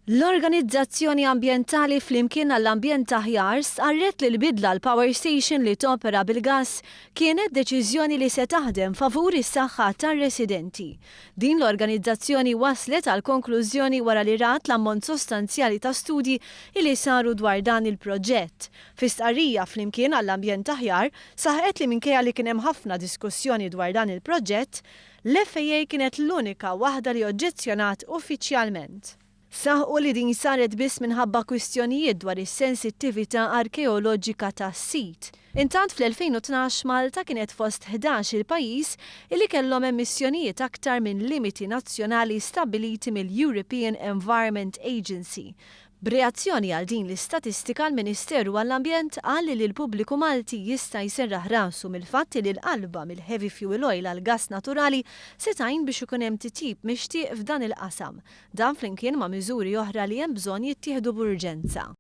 L-Organizzazzjoni Ambjentali flimkien għall-Ambjent Aħjar sqarret li l-bidla l-Power Station li topera bil-gass kienet deċiżjoni li se taħdem favur is-saħħa tar-residenti. Din l-organizzazzjoni waslet għal konklużjoni wara li rat l-ammont sostanzjali ta' studji li saru dwar dan il-proġett. Fi stqarrija flimkien għall-Ambjent Aħjar saħqet li minkejja li kien hemm ħafna diskussjoni dwar dan il-proġett, l-FAA kienet l-unika waħda li oġġezzjonat uffiċjalment. Saħqu li din saret biss minħabba kwistjonijiet dwar is-sensittività arkeoloġika tas-sit. Intant fl-2012 Malta kienet fost 11 il-pajjiż li kellhom emissjonijiet aktar minn limiti nazzjonali stabiliti mill-European Environment Agency. B'reazzjoni għal din l-istatistika l-Ministeru għall-Ambjent qal li l-pubbliku Malti jista' jserraħ rasu mill-fatt li l-qalba mill-heavy fuel oil għal gass naturali se tgħin biex ikun hemm titjib mixtieq f'dan il-qasam. Dan flimkien ma' miżuri oħra li hemm bżonn jittieħdu b'urġenza.